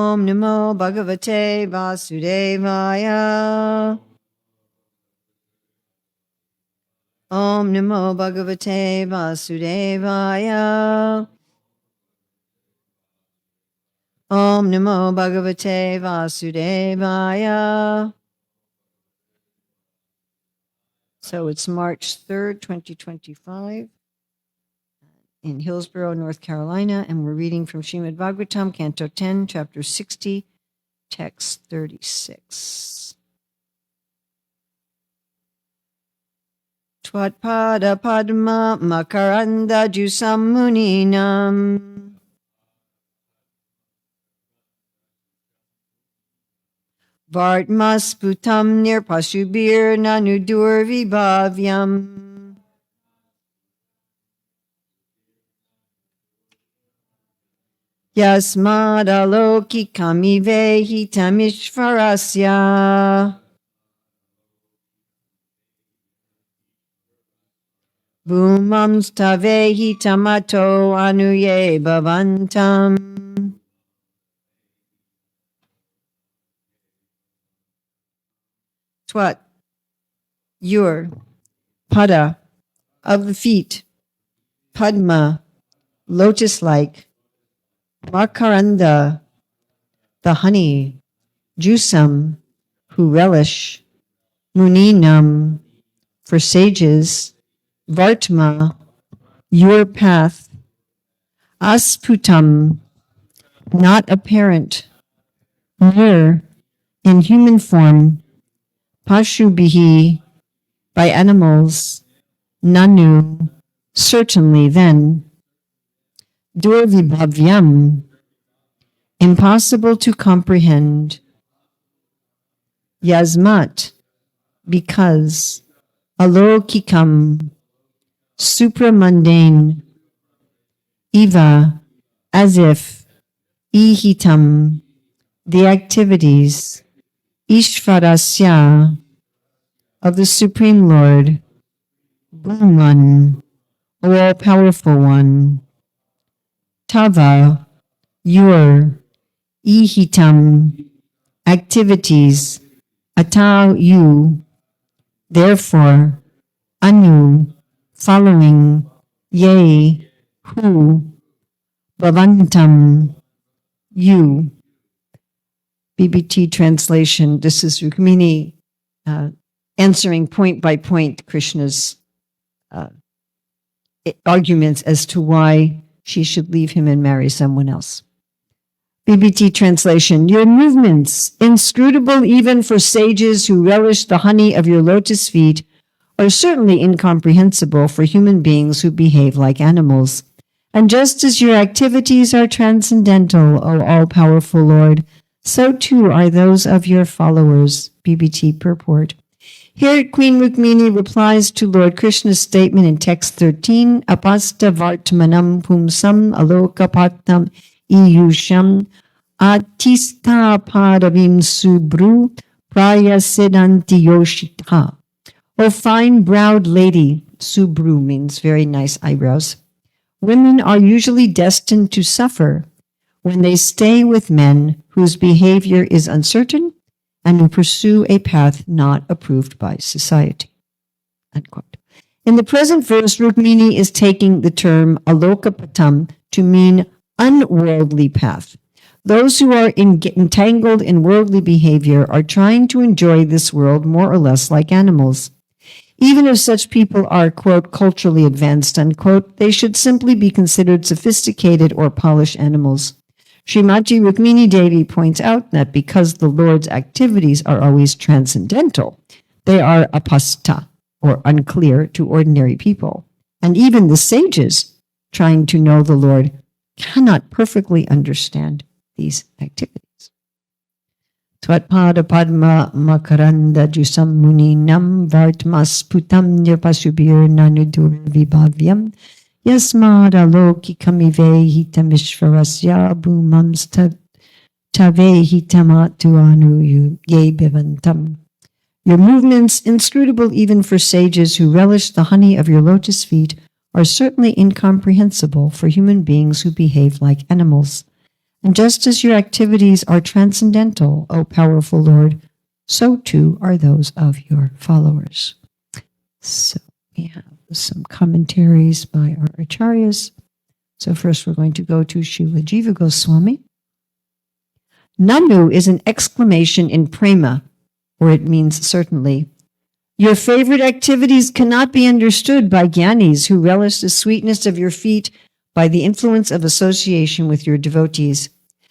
Om Namo Bhagavate Vasudevaya. Om Namo Bhagavate Vasudevaya. Om Namo Bhagavate Vasudevaya. So it's March 3rd, 2025 in Hillsborough, North Carolina, and we're reading from Śrīmad-Bhāgavatam, Canto 10, Chapter 60, Text 36. Tvatpada Padma Makaranda Jusam Muninam Vartmasputam Nirpashubir Nanudur Vibhavyam Yasmadaloki Kamive Hitamishvarasya Bhumamstave Hitamato Anuye Bhavantam. Twat, your, pada, of the feet, padma, lotus-like, makaranda, the honey, jusam, who relish, muninam, for sages, vartma, your path, asputam, not apparent, near, in human form, Pashubhihi, by animals, nanu, certainly then, durvibhavyam, impossible to comprehend, yasmat, because, alokikam, supramundane, eva, as if, ihitam, the activities, Ishvarasya, of the Supreme Lord, Brahman, all-powerful one, Tava, your, Ihitam, activities, Atau, you, therefore, Anu, following, Ye, who, Bhavantam, you. BBT translation, this is Rukmini answering point by point Krishna's arguments as to why she should leave him and marry someone else. BBT translation, your movements, inscrutable even for sages who relish the honey of your lotus feet, are certainly incomprehensible for human beings who behave like animals. And just as your activities are transcendental, O all-powerful Lord, so too are those of your followers. BBT purport. Here Queen Rukmini replies to Lord Krishna's statement in text 13, apasta vartmanam pumsam alokapatam iyusham atista padavim subru prayasidanti yoshita. O fine-browed lady, subru means very nice eyebrows. Women are usually destined to suffer when they stay with men whose behavior is uncertain and who pursue a path not approved by society. Unquote. In the present verse, Rukmini is taking the term alokapatam to mean unworldly path. Those who are entangled in worldly behavior are trying to enjoy this world more or less like animals. Even if such people are, quote, culturally advanced, unquote, they should simply be considered sophisticated or polished animals. Srimati Rukmini Devi points out that because the Lord's activities are always transcendental, they are apasta, or unclear, to ordinary people. And even the sages, trying to know the Lord, cannot perfectly understand these activities. Tvatpada padma makaranda jusam muninam vartmasputam nirpasubir nanudur vibhavyam yasmad alokikamive hitamishvarasya bhumams tave hitamatu anu ye bhavantam. Your movements, inscrutable even for sages who relish the honey of your lotus feet, are certainly incomprehensible for human beings who behave like animals. And just as your activities are transcendental, O powerful Lord, so too are those of your followers. So we have some commentaries by our acharyas. So first we're going to go to Srila Jiva Goswami. Nanu is an exclamation in prema, or it means certainly. Your favorite activities cannot be understood by jnanis who relish the sweetness of your feet by the influence of association with your devotees.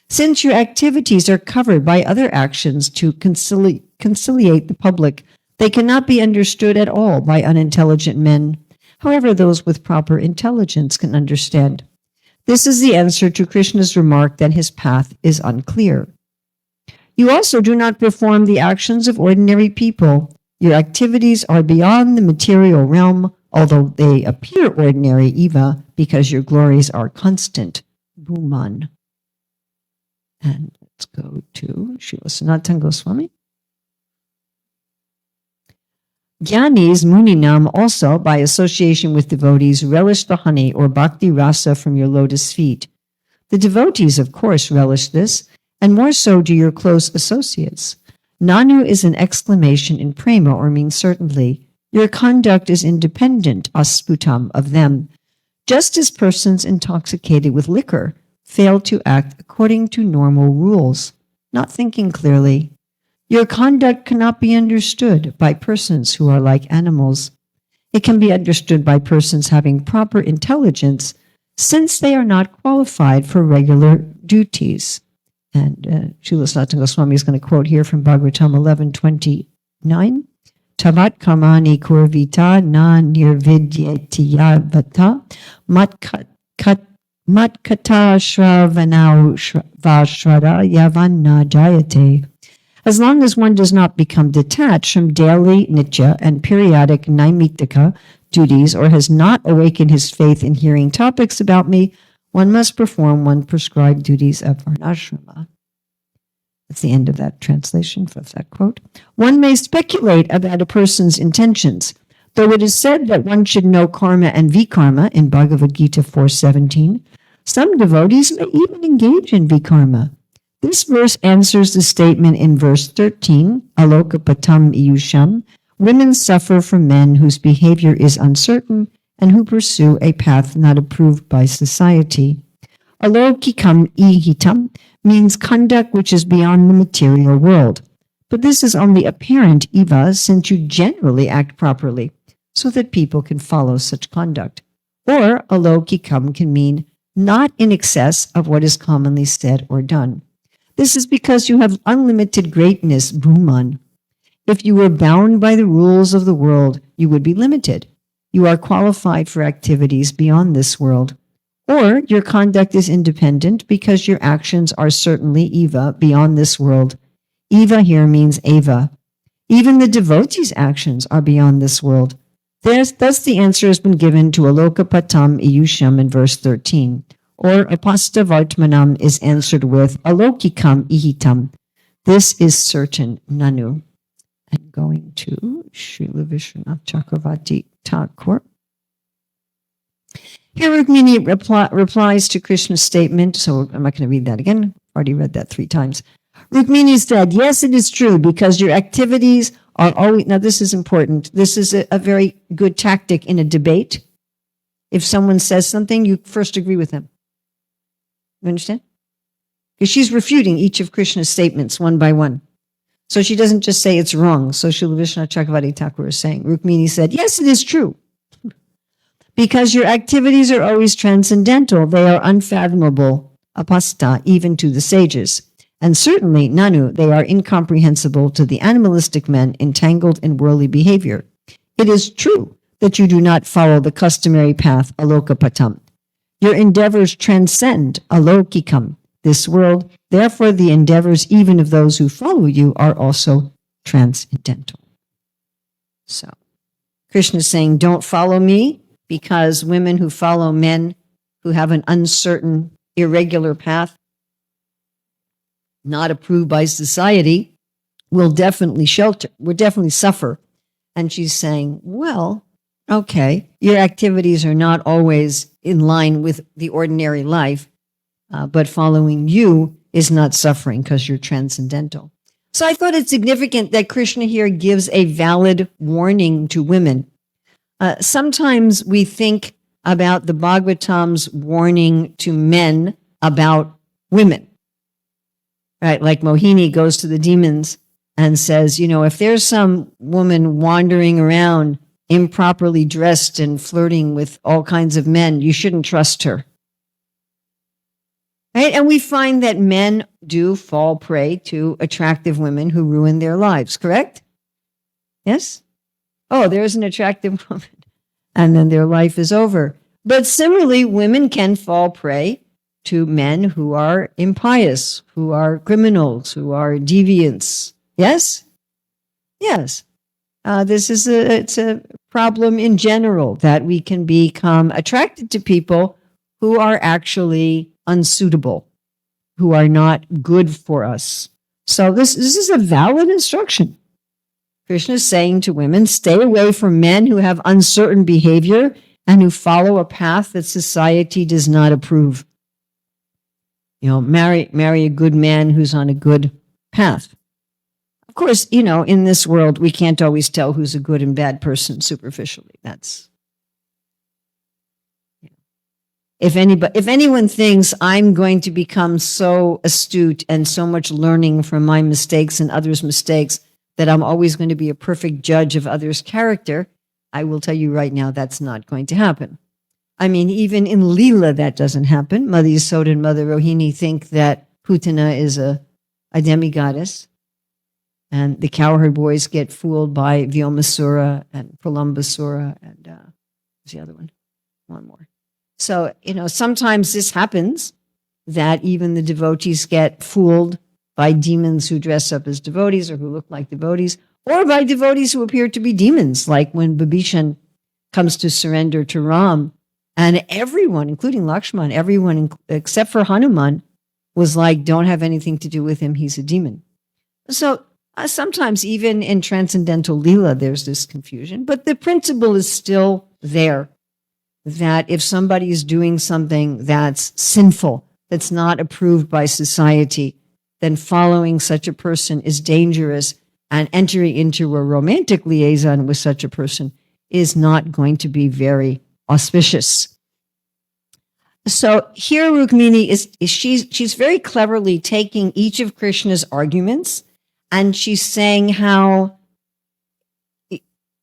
Since your activities are covered by other actions to conciliate the public, they cannot be understood at all by unintelligent men. However, those with proper intelligence can understand. This is the answer to Krishna's remark that his path is unclear. You also do not perform the actions of ordinary people. Your activities are beyond the material realm, although they appear ordinary, Eva, because your glories are constant. Bhuman. And let's go to Srila Sanatana Goswami. Jnanis Muninam also, by association with devotees, relish the honey or bhakti rasa from your lotus feet. The devotees, of course, relish this, and more so do your close associates. Nanu is an exclamation in prema, or means certainly. Your conduct is independent, asputam, of them, just as persons intoxicated with liquor fail to act according to normal rules, not thinking clearly. Your conduct cannot be understood by persons who are like animals. It can be understood by persons having proper intelligence, since they are not qualified for regular duties. And Srila Sanatana Goswami is going to quote here from Bhagavatam 11:29. Tavat kamani kurvita na nirvidyatiyavata matkata shravanau vashrada yavanna jayate. As long as one does not become detached from daily nitya and periodic naimittika duties, or has not awakened his faith in hearing topics about me, one must perform one prescribed duties of varnashrama. That's the end of that translation of that quote. One may speculate about a person's intentions, though it is said that one should know karma and vikarma in Bhagavad Gita 4:17. Some devotees may even engage in vikarma. This verse answers the statement in verse 13, Aloka patam iyusham, women suffer from men whose behavior is uncertain and who pursue a path not approved by society. Alokikam ihitam means conduct which is beyond the material world. But this is only apparent, Eva, since you generally act properly, so that people can follow such conduct. Or alokikam can mean not in excess of what is commonly said or done. This is because you have unlimited greatness, Bhuman. If you were bound by the rules of the world, you would be limited. You are qualified for activities beyond this world. Or your conduct is independent because your actions are certainly Eva, beyond this world. Eva here means Eva. Even the devotees' actions are beyond this world. Thus the answer has been given to Aloka patam iyusham in verse 13. Or apasta vartmanam is answered with alokikam ihitam. This is certain, Nanu. And going to Srila Vishwanath Chakravarti Thakur. Here Rukmini replies to Krishna's statement, so I'm not going to read that again. I've already read that 3 times. Rukmini said, yes, it is true, because your activities are always, now this is important, this is a very good tactic in a debate. If someone says something, you first agree with them. You understand? Because she's refuting each of Krishna's statements one by one. So she doesn't just say it's wrong. So Srila Vishwanath Chakravarti Thakur is saying, Rukmini said, yes, it is true. Because your activities are always transcendental, they are unfathomable, apasta, even to the sages. And certainly, Nanu, they are incomprehensible to the animalistic men entangled in worldly behavior. It is true that you do not follow the customary path, alokapatam. Your endeavors transcend alokikam, this world. Therefore, the endeavors even of those who follow you are also transcendental. So, Krishna is saying, don't follow me, because women who follow men who have an uncertain, irregular path, not approved by society, will definitely suffer. And she's saying, well, okay, your activities are not always in line with the ordinary life, but following you is not suffering because you're transcendental. So I thought it significant that Krishna here gives a valid warning to women. Sometimes we think about the Bhagavatam's warning to men about women, right? Like Mohini goes to the demons and says, if there's some woman wandering around improperly dressed and flirting with all kinds of men, you shouldn't trust her. Right? And we find that men do fall prey to attractive women who ruin their lives, correct? Yes? Oh, there's an attractive woman. And then their life is over. But similarly, women can fall prey to men who are impious, who are criminals, who are deviants. Yes? Yes. This is it's a problem in general that we can become attracted to people who are actually unsuitable, who are not good for us. So this is a valid instruction. Krishna is saying to women, stay away from men who have uncertain behavior and who follow a path that society does not approve. Marry a good man who's on a good path. Of course, in this world, we can't always tell who's a good and bad person superficially. If anyone thinks I'm going to become so astute and so much learning from my mistakes and others' mistakes that I'm always going to be a perfect judge of others' character, I will tell you right now that's not going to happen. I mean, even in Leela, that doesn't happen. Mother Yasoda and Mother Rohini think that Putana is a demigoddess, and the cowherd boys get fooled by Vyomasura and Pralambasura and what's the other one? One more. So, sometimes this happens, that even the devotees get fooled by demons who dress up as devotees or who look like devotees, or by devotees who appear to be demons, like when Bibhishan comes to surrender to Ram, and everyone, including Lakshman, everyone except for Hanuman, was like, don't have anything to do with him, he's a demon. So sometimes even in transcendental Leela, there's this confusion, but the principle is still there, that if somebody is doing something that's sinful, that's not approved by society, then following such a person is dangerous, and entering into a romantic liaison with such a person is not going to be very auspicious. So here Rukmini she's very cleverly taking each of Krishna's arguments, and she's saying how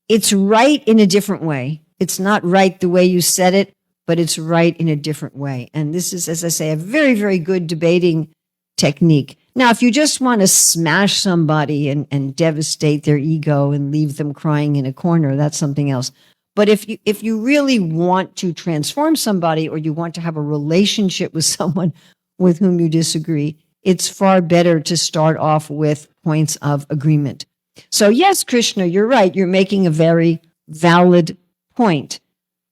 it's right in a different way. It's not right the way you said it, but it's right in a different way. And this is, as I say, a very, very good debating technique. Now, if you just want to smash somebody and devastate their ego and leave them crying in a corner, that's something else. But if you really want to transform somebody, or you want to have a relationship with someone with whom you disagree, it's far better to start off with points of agreement. So yes, Krishna, you're right. You're making a very valid point.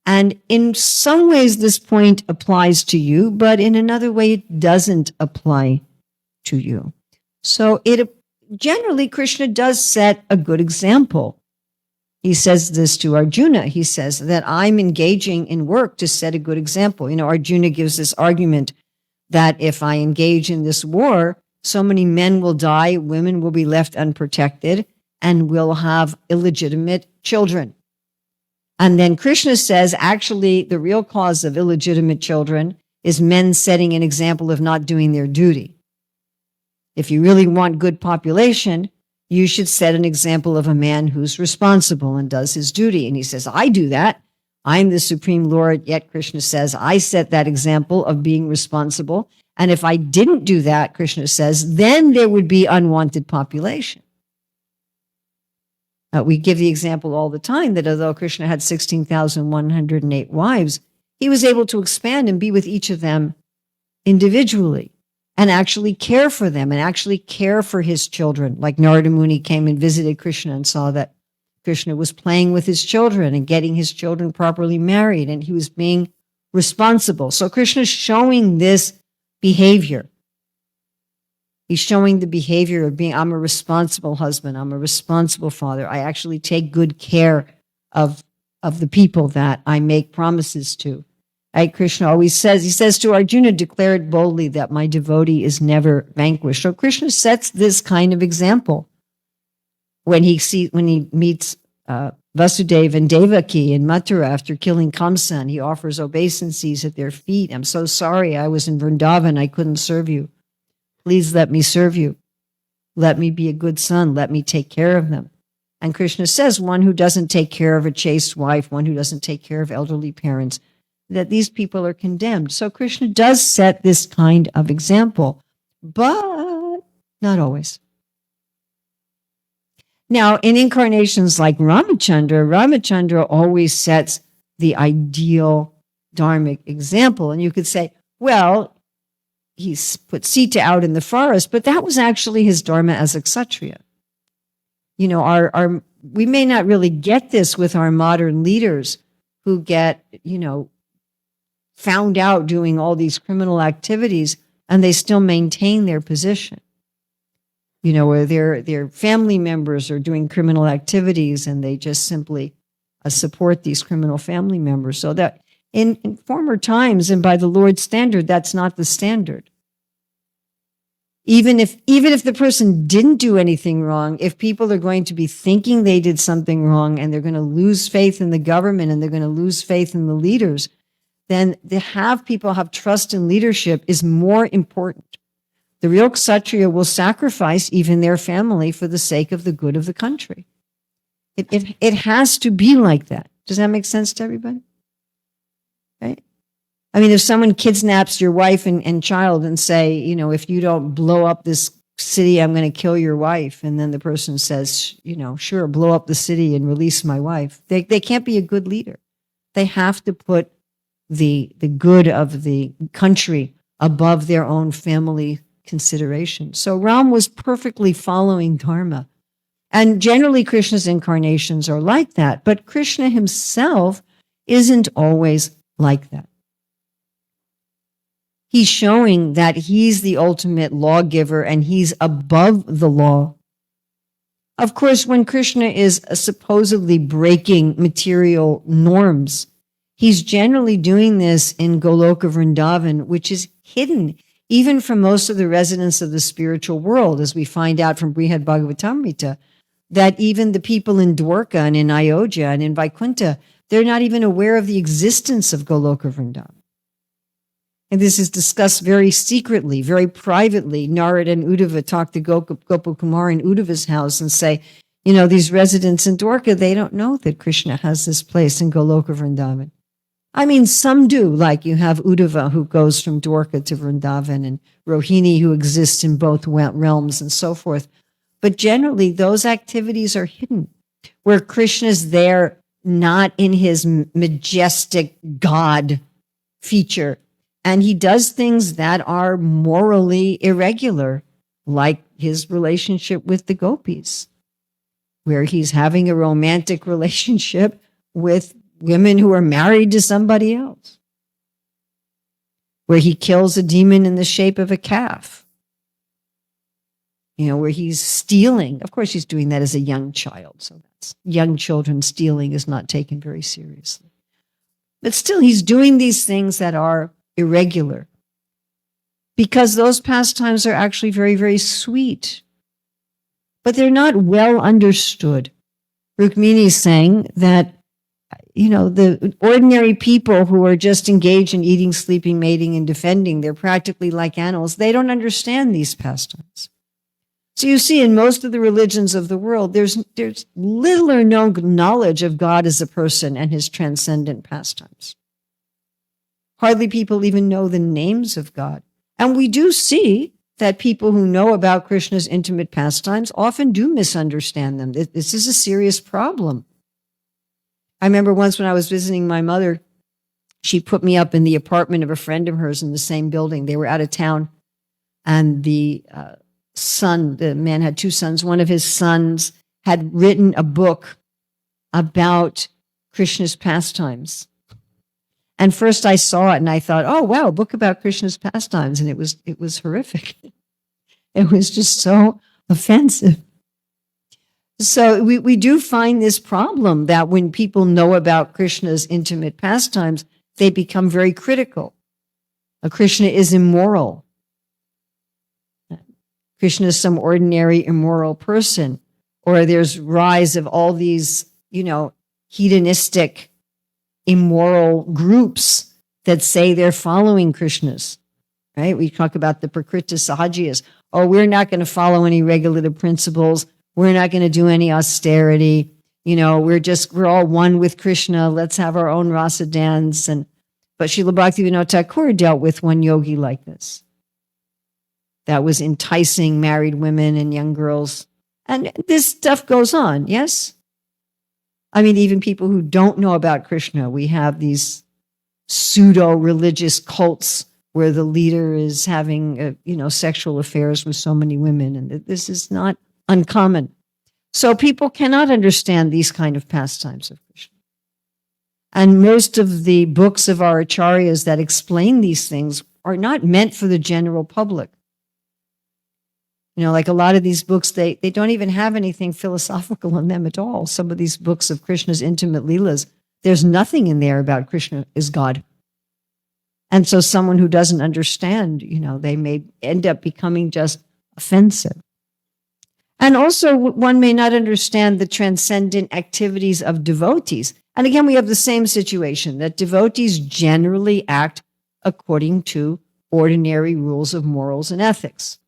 And in some ways, this point applies to you, but in another way, it doesn't apply to you. So generally, Krishna does set a good example. He says this to Arjuna. He says that I'm engaging in work to set a good example. Arjuna gives this argument that if I engage in this war, so many men will die, women will be left unprotected, and will have illegitimate children. And then Krishna says, actually, the real cause of illegitimate children is men setting an example of not doing their duty. If you really want good population, you should set an example of a man who's responsible and does his duty. And he says, I do that. I'm the Supreme Lord. Yet Krishna says, I set that example of being responsible. And if I didn't do that, Krishna says, then there would be unwanted population. We give the example all the time that although Krishna had 16,108 wives, he was able to expand and be with each of them individually and actually care for them and actually care for his children. Like Narada Muni came and visited Krishna and saw that Krishna was playing with his children and getting his children properly married, and he was being responsible. So Krishna is showing this behavior. He's showing the behavior of being, I'm a responsible husband, I'm a responsible father. I actually take good care of the people that I make promises to. Right? Krishna always says, he says to Arjuna, declare it boldly that my devotee is never vanquished. So Krishna sets this kind of example when he meets Vasudeva and Devaki in Mathura after killing Kamsa, and he offers obeisances at their feet. I'm so sorry, I was in Vrindavan, I couldn't serve you. Please let me serve you. Let me be a good son. Let me take care of them. And Krishna says, one who doesn't take care of a chaste wife, one who doesn't take care of elderly parents, that these people are condemned. So Krishna does set this kind of example, but not always. Now, in incarnations like Ramachandra always sets the ideal dharmic example. And you could say, well, he's put Sita out in the forest, but that was actually his dharma as a Kshatriya. You know, we may not really get this with our modern leaders who get, found out doing all these criminal activities and they still maintain their position. Where their family members are doing criminal activities and they just simply support these criminal family members. So that in former times and by the Lord's standard, that's not the standard. Even if the person didn't do anything wrong, if people are going to be thinking they did something wrong and they're going to lose faith in the government and they're going to lose faith in the leaders, then to have people have trust in leadership is more important. The real Kshatriya will sacrifice even their family for the sake of the good of the country. It has to be like that. Does that make sense to everybody? Right? I mean, if someone kidnaps your wife and child and say, if you don't blow up this city, I'm going to kill your wife. And then the person says, sure, blow up the city and release my wife. They can't be a good leader. They have to put the good of the country above their own family consideration. So Ram was perfectly following dharma. And generally Krishna's incarnations are like that, but Krishna himself isn't always like that. He's showing that he's the ultimate lawgiver and he's above the law. Of course, when Krishna is supposedly breaking material norms, he's generally doing this in Goloka Vrindavan, which is hidden even from most of the residents of the spiritual world, as we find out from Srimad Bhagavatam, that even the people in Dwarka and in Ayodhya and in Vaikuntha, they're not even aware of the existence of Goloka Vrindavan. And this is discussed very secretly, very privately. Narad and Uddhava talk to Gopakumar in Uddhava's house and say, these residents in Dwarka, they don't know that Krishna has this place in Goloka Vrindavan. I mean, some do, like you have Uddhava who goes from Dwarka to Vrindavan and Rohini who exists in both realms and so forth. But generally, those activities are hidden, where Krishna's there not in his majestic God feature. And he does things that are morally irregular, like his relationship with the gopis, where he's having a romantic relationship with women who are married to somebody else, where he kills a demon in the shape of a calf, where he's stealing. Of course, he's doing that as a young child. So that's young children stealing is not taken very seriously. But still, he's doing these things that are irregular because those pastimes are actually very, very sweet, but they're not well understood. Rukmini is saying that the ordinary people who are just engaged in eating, sleeping, mating, and defending, they're practically like animals. They don't understand these pastimes. So you see, in most of the religions of the world, there's little or no knowledge of God as a person and his transcendent pastimes. Hardly people even know the names of God. And we do see that people who know about Krishna's intimate pastimes often do misunderstand them. This is a serious problem. I remember once when I was visiting my mother, she put me up in the apartment of a friend of hers in the same building. They were out of town, and the man had two sons. One of his sons had written a book about Krishna's pastimes. And first I saw it and I thought, oh, wow, a book about Krishna's pastimes. And it was horrific. It was just so offensive. So we do find this problem that when people know about Krishna's intimate pastimes, they become very critical. Krishna is immoral. Krishna is some ordinary immoral person. Or there's rise of all these, hedonistic, immoral groups that say they're following Krishna's, right? We talk about the Prakriti Sahajiyas. Oh, we're not going to follow any regulative principles. We're not going to do any austerity. We're all one with Krishna. Let's have our own rasa dance. But Srila Bhaktivinoda Thakur dealt with one yogi like this. That was enticing married women and young girls. And this stuff goes on, yes? I mean, even people who don't know about Krishna, we have these pseudo-religious cults where the leader is having, sexual affairs with so many women. And this is not uncommon. So people cannot understand these kind of pastimes of Krishna. And most of the books of our acharyas that explain these things are not meant for the general public. Like a lot of these books, they don't even have anything philosophical in them at all. Some of these books of Krishna's intimate leelas, there's nothing in there about Krishna is God. And so someone who doesn't understand, they may end up becoming just offensive. And also one may not understand the transcendent activities of devotees. And again, we have the same situation, that devotees generally act according to ordinary rules of morals and ethics.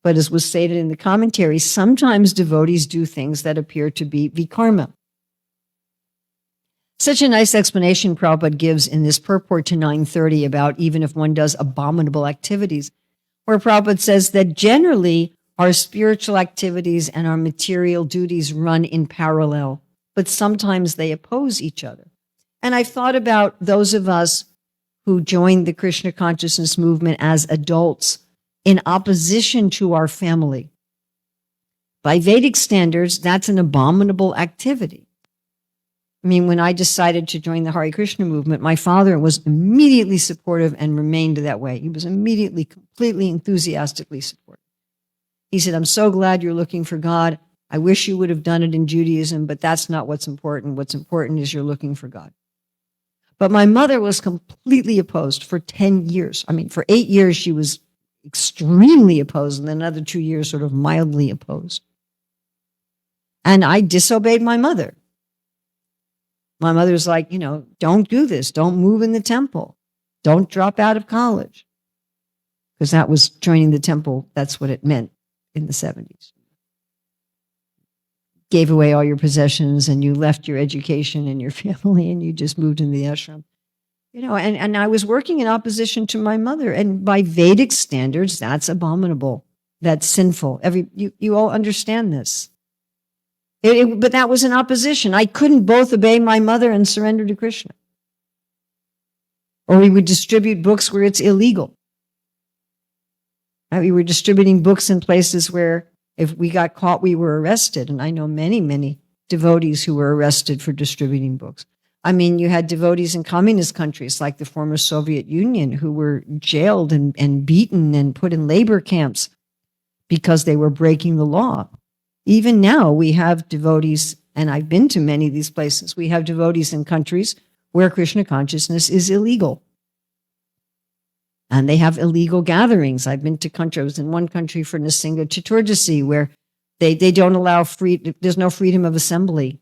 But as was stated in the commentary, sometimes devotees do things that appear to be vikarma. Such a nice explanation Prabhupada gives in this purport to 930 about even if one does abominable activities, where Prabhupada says that generally our spiritual activities and our material duties run in parallel, but sometimes they oppose each other. And I've thought about those of us who joined the Krishna consciousness movement as adults in opposition to our family. By Vedic standards, that's an abominable activity. I mean, when I decided to join the Hare Krishna movement, my father was immediately supportive and remained that way. He was immediately, completely, enthusiastically supportive. He said, I'm so glad you're looking for God. I wish you would have done it in Judaism, but that's not what's important. What's important is you're looking for God. But my mother was completely opposed for 10 years. I mean, for 8 years, she was extremely opposed, and then another 2 years sort of mildly opposed. And I disobeyed my mother. My mother's like, don't do this. Don't move in the temple. Don't drop out of college. Because that was joining the temple. That's what it meant in the 70s. Gave away all your possessions and you left your education and your family and you just moved into the ashram. And I was working in opposition to my mother. And by Vedic standards, that's abominable. That's sinful. You all understand this. But that was in opposition. I couldn't both obey my mother and surrender to Krishna. Or we would distribute books where it's illegal. We were distributing books in places where if we got caught, we were arrested. And I know many, many devotees who were arrested for distributing books. I mean, you had devotees in communist countries like the former Soviet Union who were jailed and beaten and put in labor camps because they were breaking the law. Even now, we have devotees, and I've been to many of these places, we have devotees in countries where Krishna consciousness is illegal. And they have illegal gatherings. I've been to countries, I was in one country for Nrsimha Chaturdasi where they don't allow there's no freedom of assembly.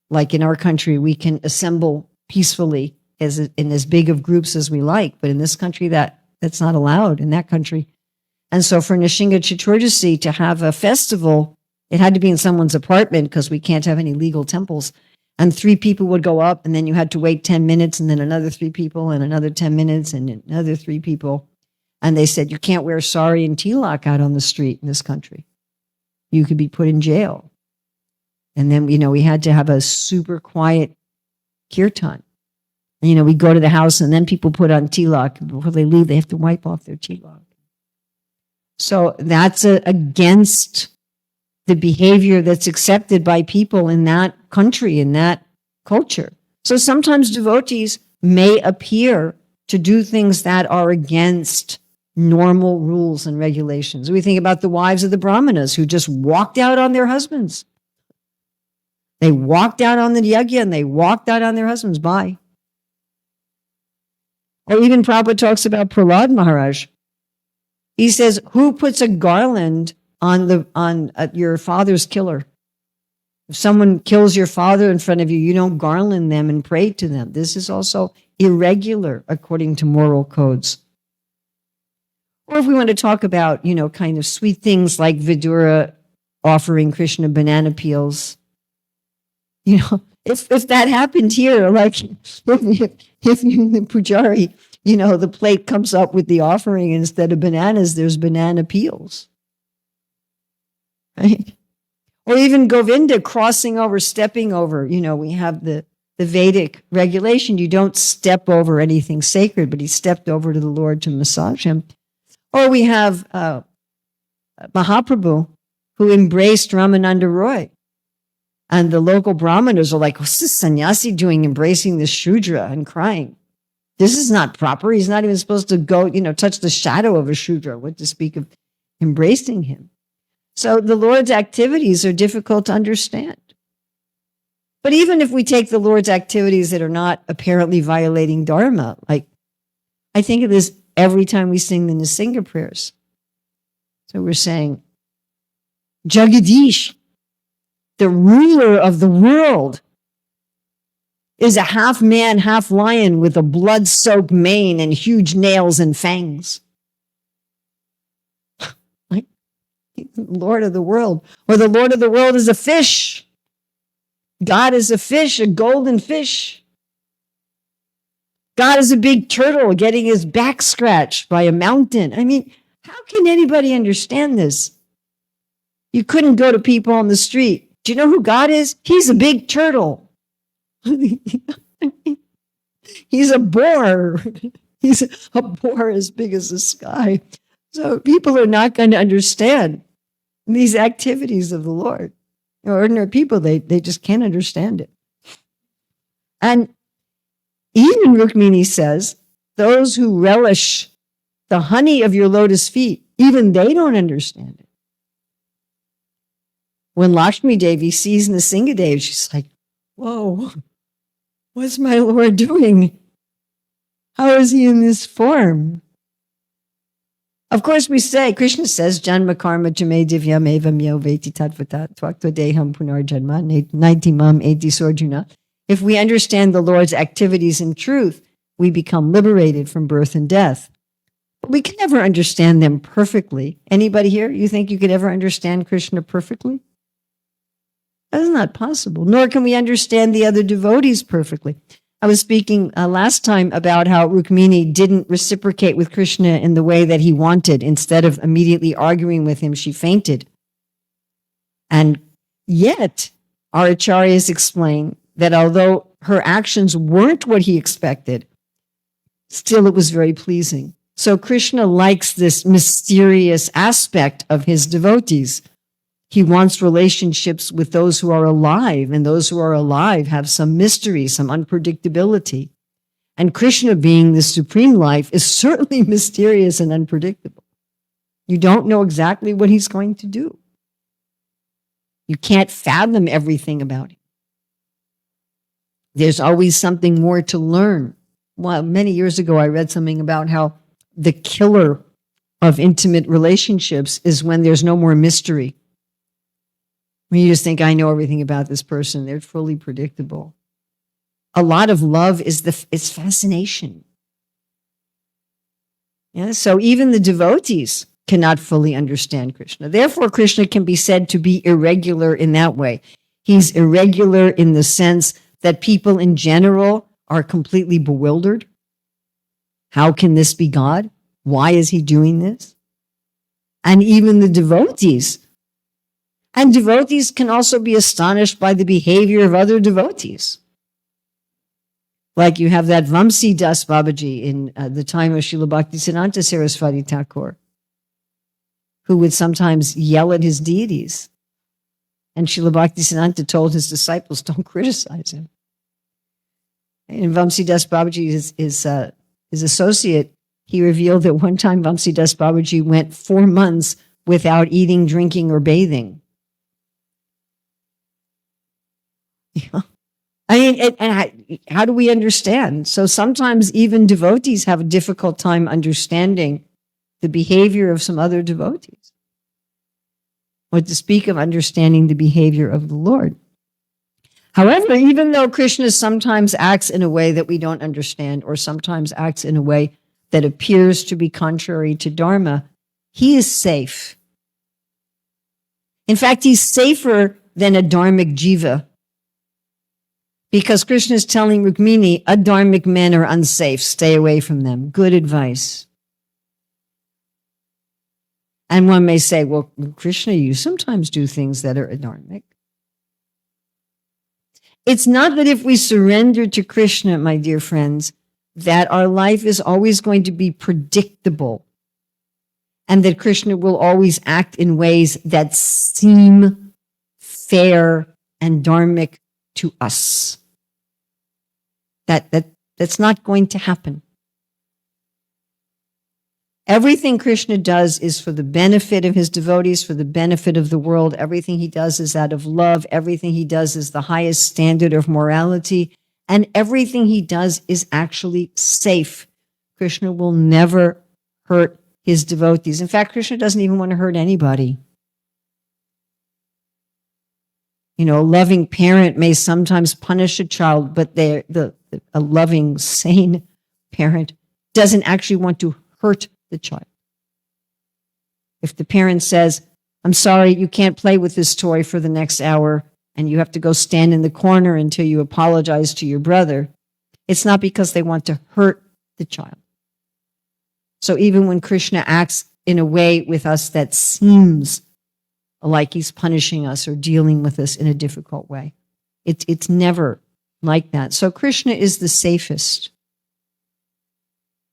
Like in our country, we can assemble peacefully in as big of groups as we like, but in this country, that's not allowed in that country. And so for Nrsimha Chaturdasi to have a festival, it had to be in someone's apartment because we can't have any legal temples. And 3 people would go up and then you had to wait 10 minutes and then another 3 people and another 10 minutes and another 3 people. And they said, you can't wear sari and tilak out on the street in this country. You could be put in jail. And then, we had to have a super quiet kirtan. And, we go to the house and then people put on tilak. Before they leave, they have to wipe off their tilak. So that's against the behavior that's accepted by people in that country, in that culture. So sometimes devotees may appear to do things that are against normal rules and regulations. We think about the wives of the Brahmanas who just walked out on their husbands. They walked out on the yajna and they walked out on their husbands. Bye. Or even Prabhupada talks about Prahlad Maharaj. He says, who puts a garland on your father's killer? If someone kills your father in front of you, you don't garland them and pray to them. This is also irregular according to moral codes. Or if we want to talk about, kind of sweet things like Vidura offering Krishna banana peels, if that happened here, like if you, the pujari, the plate comes up with the offering, and instead of bananas, there's banana peels. Right? Or even Govinda crossing over, stepping over. We have the Vedic regulation. You don't step over anything sacred, but he stepped over to the Lord to massage him. Or we have Mahaprabhu, who embraced Ramananda Roy. And the local brahmanas are like, what's this sannyasi doing embracing this Shudra and crying? This is not proper. He's not even supposed to go, touch the shadow of a Shudra, what to speak of embracing him. So the Lord's activities are difficult to understand. But even if we take the Lord's activities that are not apparently violating Dharma, like I think of this every time we sing the Nisinga prayers. So we're saying, Jagadish, the ruler of the world, is a half man, half lion with a blood-soaked mane and huge nails and fangs. Like, Lord of the world. Or the Lord of the world is a fish. God is a fish, a golden fish. God is a big turtle getting his back scratched by a mountain. I mean, how can anybody understand this? You couldn't go to people on the street. Do you know who God is? He's a big turtle. He's a boar. He's a boar as big as the sky. So people are not going to understand these activities of the Lord. Ordinary people, they just can't understand it. And even Rukmini says, those who relish the honey of your lotus feet, even they don't understand it. When Lakshmi Devi sees Nrsingadev, she's like, whoa, what's my Lord doing? How is he in this form? Of course, we say, Krishna says, Janma karma jame divyam evam yo veti tatvata tvakta deham punar janma naitimam eti sorjuna. If we understand the Lord's activities in truth, we become liberated from birth and death. But we can never understand them perfectly. Anybody here, you think you could ever understand Krishna perfectly? That's not possible, nor can we understand the other devotees perfectly. I was speaking last time about how Rukmini didn't reciprocate with Krishna in the way that he wanted. Instead of immediately arguing with him, she fainted. And yet, our acharyas explain that although her actions weren't what he expected, still it was very pleasing. So Krishna likes this mysterious aspect of his devotees. He wants relationships with those who are alive, and those who are alive have some mystery, some unpredictability. And Krishna, being the supreme life, is certainly mysterious and unpredictable. You don't know exactly what he's going to do. You can't fathom everything about him. There's always something more to learn. Well, many years ago, I read something about how the killer of intimate relationships is when there's no more mystery. When you just think, I know everything about this person, they're fully predictable. A lot of love is fascination. Yeah, so even the devotees cannot fully understand Krishna. Therefore, Krishna can be said to be irregular in that way. He's irregular in the sense that people in general are completely bewildered. How can this be God? Why is he doing this? And even the devotees. And devotees can also be astonished by the behavior of other devotees. Like you have that Vamsi Das Babaji in the time of Srila Bhaktisiddhanta Saraswati Thakur, who would sometimes yell at his deities. And Srila Bhaktisiddhanta told his disciples, don't criticize him. And Vamsi Das Babaji, his associate, he revealed that one time Vamsi Das Babaji went 4 months without eating, drinking, or bathing. I mean, how do we understand? So sometimes even devotees have a difficult time understanding the behavior of some other devotees, or to speak of understanding the behavior of the Lord. However, even though Krishna sometimes acts in a way that we don't understand, or sometimes acts in a way that appears to be contrary to Dharma, he is safe. In fact, he's safer than a dharmic jiva. Because Krishna is telling Rukmini, adharmic men are unsafe. Stay away from them. Good advice. And one may say, well, Krishna, you sometimes do things that are adharmic. It's not that if we surrender to Krishna, my dear friends, that our life is always going to be predictable and that Krishna will always act in ways that seem fair and dharmic to us. That's not going to happen. Everything Krishna does is for the benefit of his devotees, for the benefit of the world. Everything he does is out of love. Everything he does is the highest standard of morality. And everything he does is actually safe. Krishna will never hurt his devotees. In fact, Krishna doesn't even want to hurt anybody. You know, a loving parent may sometimes punish a child, but a loving, sane parent doesn't actually want to hurt the child. If the parent says, I'm sorry, you can't play with this toy for the next hour, and you have to go stand in the corner until you apologize to your brother, it's not because they want to hurt the child. So even when Krishna acts in a way with us that seems like he's punishing us or dealing with us in a difficult way, it's never like that. So Krishna is the safest.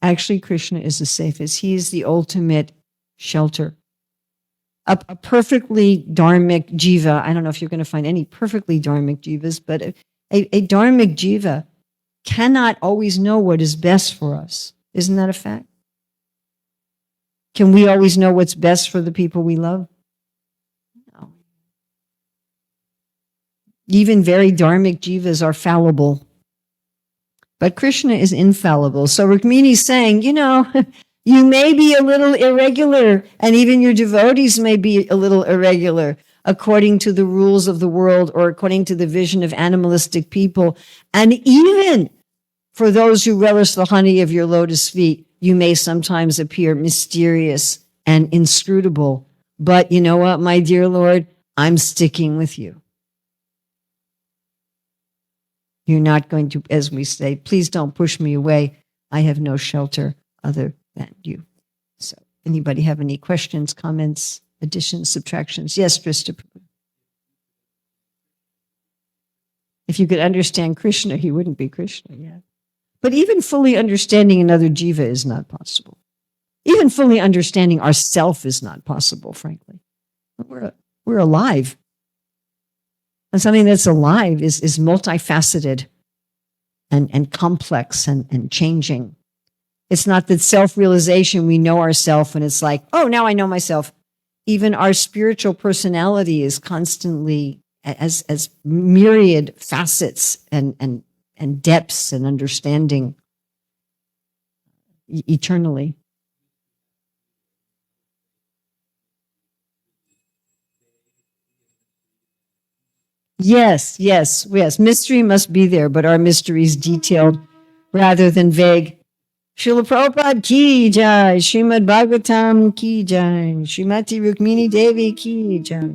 Actually, Krishna is the safest. He is the ultimate shelter. A perfectly dharmic jiva, I don't know if you're going to find any perfectly dharmic jivas, but a dharmic jiva cannot always know what is best for us. Isn't that a fact? Can we always know what's best for the people we love? No. Even very dharmic jivas are fallible. But Krishna is infallible. So Rukmini is saying, you know, you may be a little irregular, and even your devotees may be a little irregular according to the rules of the world or according to the vision of animalistic people. And even for those who relish the honey of your lotus feet, you may sometimes appear mysterious and inscrutable. But you know what, my dear Lord? I'm sticking with you. You're not going to, as we say, please don't push me away. I have no shelter other than you. So anybody have any questions, comments, additions, subtractions? Yes, Krista. If you could understand Krishna, he wouldn't be Krishna yet. But even fully understanding another jiva is not possible. Even fully understanding ourself is not possible, frankly. We're alive. And something that's alive is multifaceted and complex and changing. It's not that self-realization, we know ourselves and it's like, oh, now I know myself. Even our spiritual personality is constantly as myriad facets and depths and understanding eternally. Yes. Mystery must be there, but our mystery is detailed rather than vague. Srila Prabhupada ki jai, Srimad Bhagavatam ki jai, Srimati Rukmini Devi ki jai.